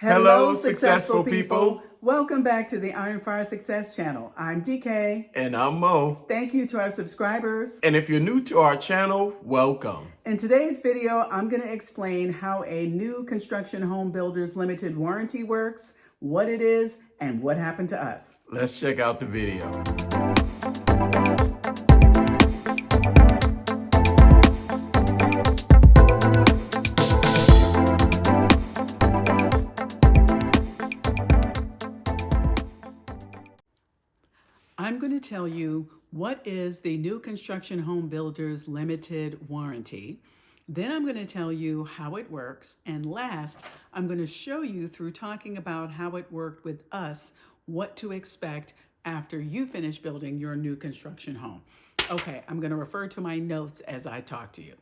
Hello, successful people. Welcome back to the Iron Fire Success Channel. I'm DK. And I'm Mo. Thank you to our subscribers. And if you're new to our channel, welcome. In today's video, I'm going to explain how a new construction home builder's limited warranty works, what it is, and what happened to us. Let's check out the video. I'm going to tell you what is the new construction home builder's limited warranty. Then I'm going to tell you how it works. And last, I'm going to show you through talking about how it worked with us, what to expect after you finish building your new construction home. Okay, I'm going to refer to my notes as I talk to you.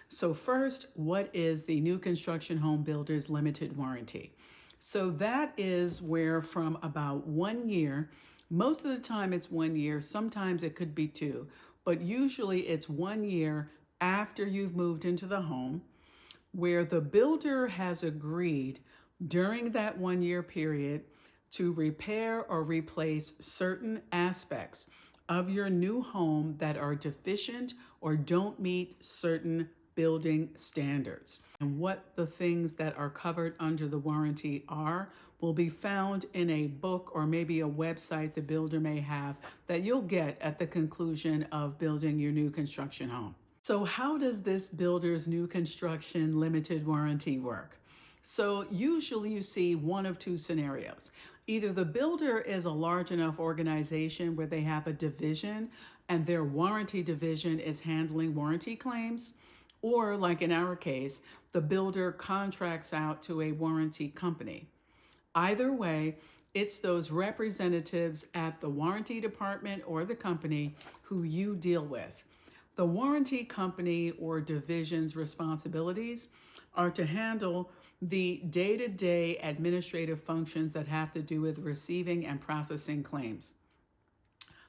So first, what is the new construction home builder's limited warranty? So that is where from about 1 year, most of the time it's 1 year, sometimes it could be 2, but usually it's 1 year after you've moved into the home, where the builder has agreed during that 1 year period to repair or replace certain aspects of your new home that are deficient or don't meet certain building standards. And what the things that are covered under the warranty are will be found in a book or maybe a website the builder may have that you'll get at the conclusion of building your new construction home. So how does this builder's new construction limited warranty work? So usually you see one of two scenarios. Either the builder is a large enough organization where they have a division and their warranty division is handling warranty claims, or like in our case, the builder contracts out to a warranty company. Either way, it's those representatives at the warranty department or the company who you deal with. The warranty company or division's responsibilities are to handle the day-to-day administrative functions that have to do with receiving and processing claims.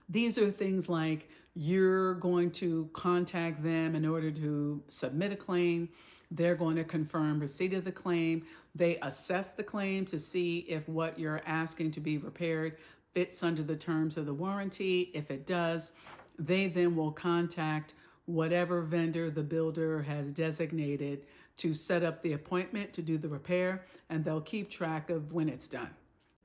These are things like you're going to contact them in order to submit a claim. They're going to confirm receipt of the claim. They assess the claim to see if what you're asking to be repaired fits under the terms of the warranty. If it does, they then will contact whatever vendor the builder has designated to set up the appointment to do the repair, and they'll keep track of when it's done.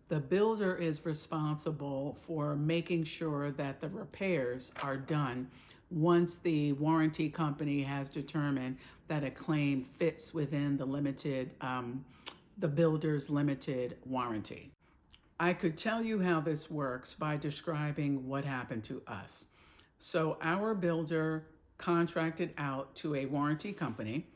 The builder is responsible for making sure that the repairs are done once the warranty company has determined that a claim fits within the builder's limited warranty. I could tell you how this works by describing what happened to us. So our builder contracted out to a warranty company,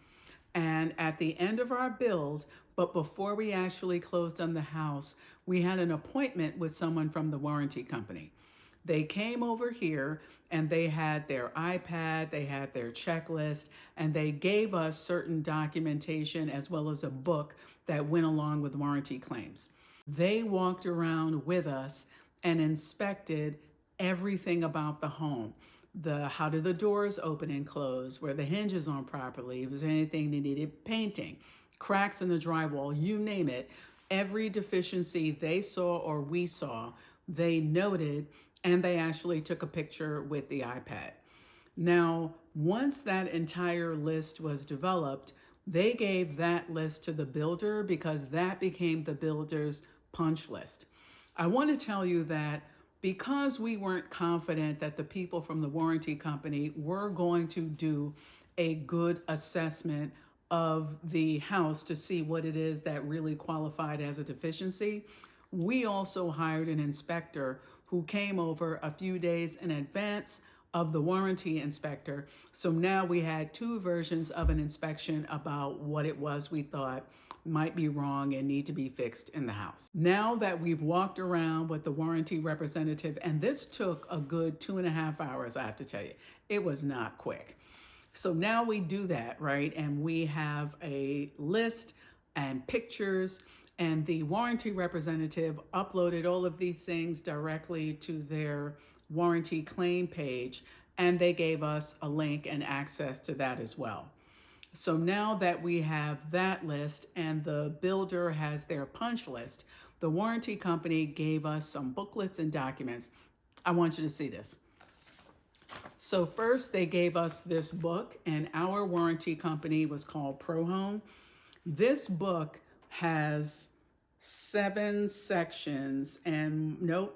and at the end of our build, but before we actually closed on the house, we had an appointment with someone from the warranty company. They came over here and they had their iPad, they had their checklist, and they gave us certain documentation as well as a book that went along with warranty claims. They walked around with us and inspected everything about the home. How do the doors open and close? Were the hinges on properly? Was there anything that needed painting? Cracks in the drywall, you name it. Every deficiency they saw or we saw, they noted, and they actually took a picture with the iPad. Now, once that entire list was developed, they gave that list to the builder because that became the builder's punch list. I want to tell you that because we weren't confident that the people from the warranty company were going to do a good assessment of the house to see what it is that really qualified as a deficiency, we also hired an inspector who came over a few days in advance of the warranty inspector. So now we had two versions of an inspection about what it was we thought might be wrong and need to be fixed in the house. Now that we've walked around with the warranty representative, and this took a good 2.5 hours, I have to tell you, it was not quick. So now we do that, right? And we have a list and pictures, and the warranty representative uploaded all of these things directly to their warranty claim page, and they gave us a link and access to that as well. So now that we have that list and the builder has their punch list, the warranty company gave us some booklets and documents. I want you to see this. So first they gave us this book, and our warranty company was called ProHome. This book has 10 sections and multiple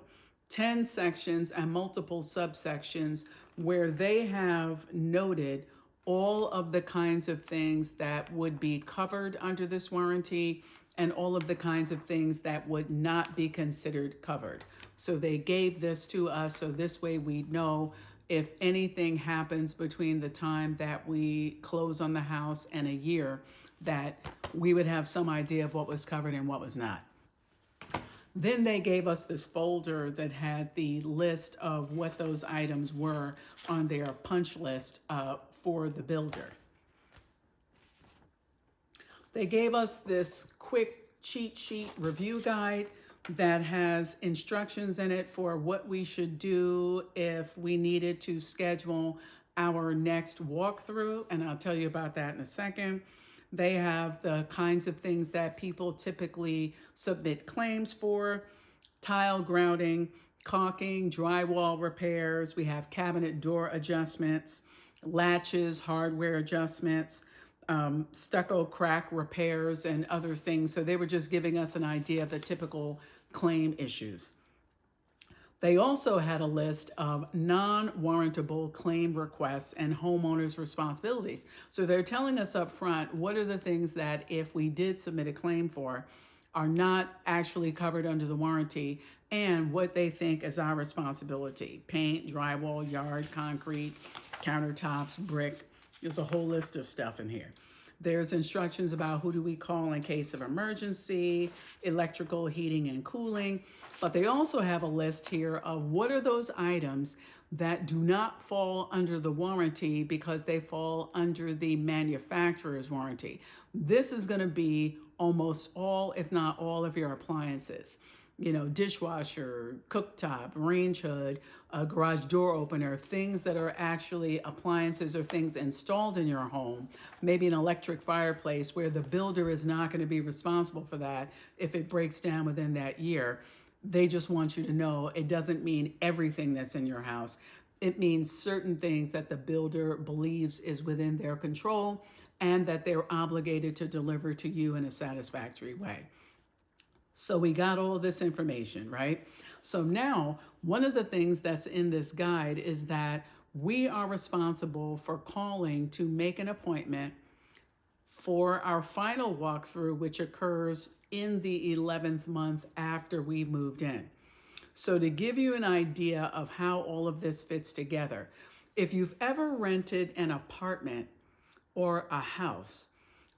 subsections where they have noted all of the kinds of things that would be covered under this warranty and all of the kinds of things that would not be considered covered. So they gave this to us so this way we know if anything happens between the time that we close on the house and a year, that we would have some idea of what was covered and what was not. Then they gave us this folder that had the list of what those items were on their punch list for the builder. They gave us this quick cheat sheet review guide that has instructions in it for what we should do if we needed to schedule our next walkthrough, and I'll tell you about that in a second. They have the kinds of things that people typically submit claims for: tile grouting, caulking, drywall repairs. We have cabinet door adjustments, latches, hardware adjustments, stucco crack repairs, and other things. So they were just giving us an idea of the typical claim issues. They also had a list of non-warrantable claim requests and homeowners' responsibilities. So they're telling us up front what are the things that if we did submit a claim for are not actually covered under the warranty, and what they think is our responsibility: paint, drywall, yard, concrete, countertops, brick. There's a whole list of stuff in here. There's instructions about who do we call in case of emergency, electrical, heating, and cooling. But they also have a list here of what are those items that do not fall under the warranty because they fall under the manufacturer's warranty. This is going to be almost all, if not all, of your appliances. You know, dishwasher, cooktop, range hood, a garage door opener, things that are actually appliances or things installed in your home, maybe an electric fireplace where the builder is not going to be responsible for that if it breaks down within that year. They just want you to know it doesn't mean everything that's in your house. It means certain things that the builder believes is within their control and that they're obligated to deliver to you in a satisfactory way. So we got all this information, right? So now one of the things that's in this guide is that we are responsible for calling to make an appointment for our final walkthrough, which occurs in the 11th month after we moved in. So to give you an idea of how all of this fits together, if you've ever rented an apartment or a house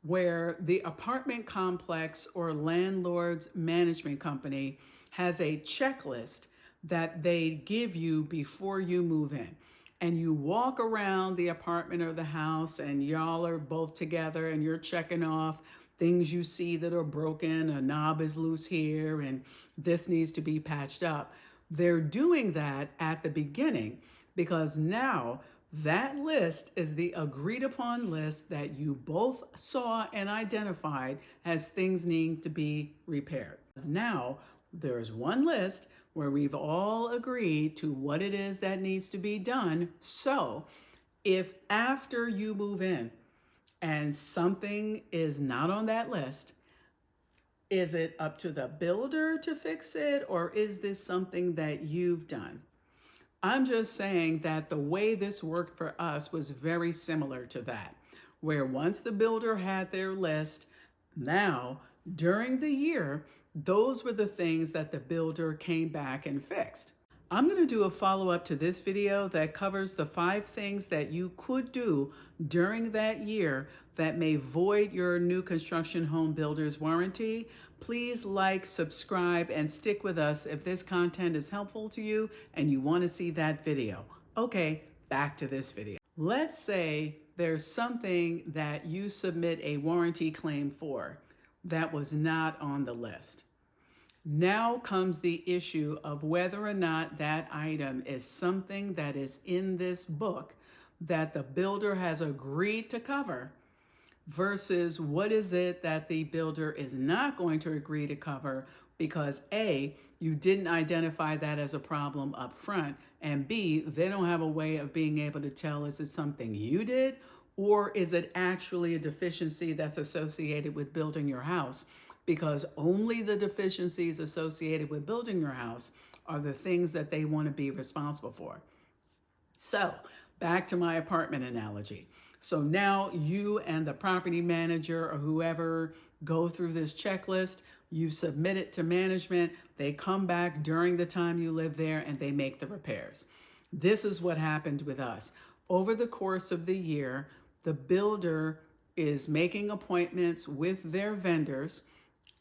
where the apartment complex or landlord's management company has a checklist that they give you before you move in, and you walk around the apartment or the house and y'all are both together and you're checking off things you see that are broken, a knob is loose here, and this needs to be patched up. They're doing that at the beginning because now that list is the agreed upon list that you both saw and identified as things needing to be repaired. Now there's one list where we've all agreed to what it is that needs to be done. So if after you move in and something is not on that list, is it up to the builder to fix it, or is this something that you've done? I'm just saying that the way this worked for us was very similar to that, where once the builder had their list, now during the year, those were the things that the builder came back and fixed. I'm going to do a follow-up to this video that covers the 5 things that you could do during that year that may void your new construction home builder's warranty. Please like, subscribe, and stick with us if this content is helpful to you and you want to see that video. Okay, back to this video. Let's say there's something that you submit a warranty claim for that was not on the list. Now comes the issue of whether or not that item is something that is in this book that the builder has agreed to cover, versus what is it that the builder is not going to agree to cover because A, you didn't identify that as a problem up front, and B, they don't have a way of being able to tell, is it something you did or is it actually a deficiency that's associated with building your house? Because only the deficiencies associated with building your house are the things that they want to be responsible for. So back to my apartment analogy. So now you and the property manager or whoever go through this checklist, you submit it to management, they come back during the time you live there and they make the repairs. This is what happened with us. Over the course of the year, the builder is making appointments with their vendors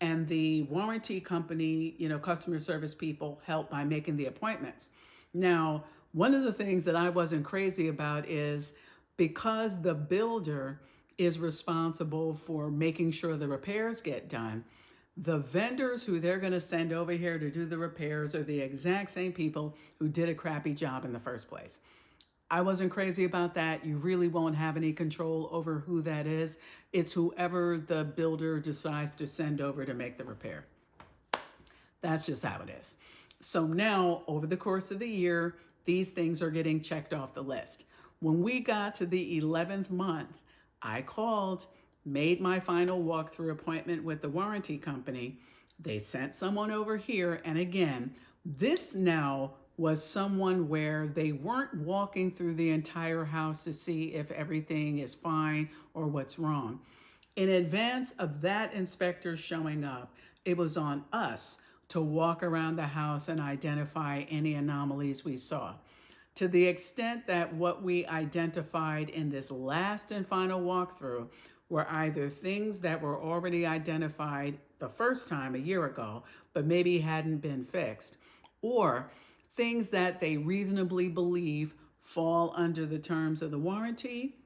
and the warranty company, customer service people help by making the appointments. Now, one of the things that I wasn't crazy about is because the builder is responsible for making sure the repairs get done, the vendors who they're going to send over here to do the repairs are the exact same people who did a crappy job in the first place. I wasn't crazy about that. You really won't have any control over who that is. It's whoever the builder decides to send over to make the repair. That's just how it is. So now, over the course of the year, these things are getting checked off the list. When we got to the 11th month, I called, made my final walkthrough appointment with the warranty company. They sent someone over here. And again, this now was someone where they weren't walking through the entire house to see if everything is fine or what's wrong. In advance of that inspector showing up, it was on us to walk around the house and identify any anomalies we saw. To the extent that what we identified in this last and final walkthrough were either things that were already identified the first time a year ago, but maybe hadn't been fixed, or things that they reasonably believe fall under the terms of the warranty.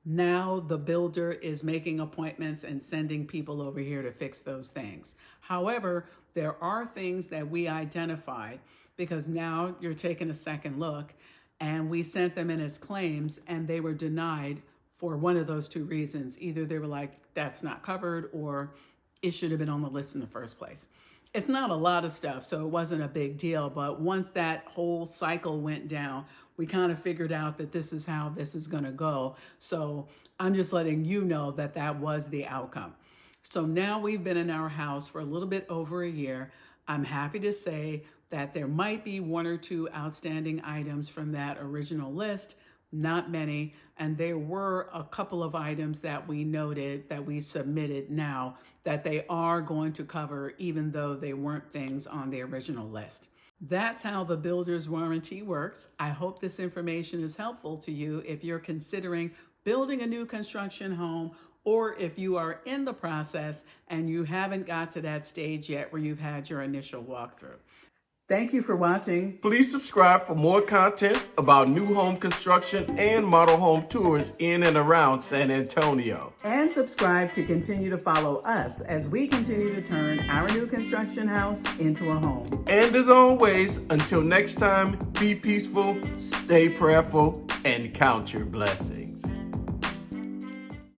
Now the builder is making appointments and sending people over here to fix those things. However, there are things that we identified because now you're taking a second look, and we sent them in as claims and they were denied for one of those two reasons. Either they were like, that's not covered, or it should have been on the list in the first place. It's not a lot of stuff, so it wasn't a big deal. But once that whole cycle went down, we kind of figured out that this is how this is going to go. So I'm just letting you know that that was the outcome. So now we've been in our house for a little bit over a year. I'm happy to say that there might be one or two outstanding items from that original list, not many. And there were a couple of items that we noted that we submitted now that they are going to cover, even though they weren't things on the original list. That's how the builder's warranty works. I hope this information is helpful to you if you're considering building a new construction home, or if you are in the process and you haven't got to that stage yet where you've had your initial walkthrough. Thank you for watching. Please subscribe for more content about new home construction and model home tours in and around San Antonio. And subscribe to continue to follow us as we continue to turn our new construction house into a home. And as always, until next time, be peaceful, stay prayerful, and count your blessings.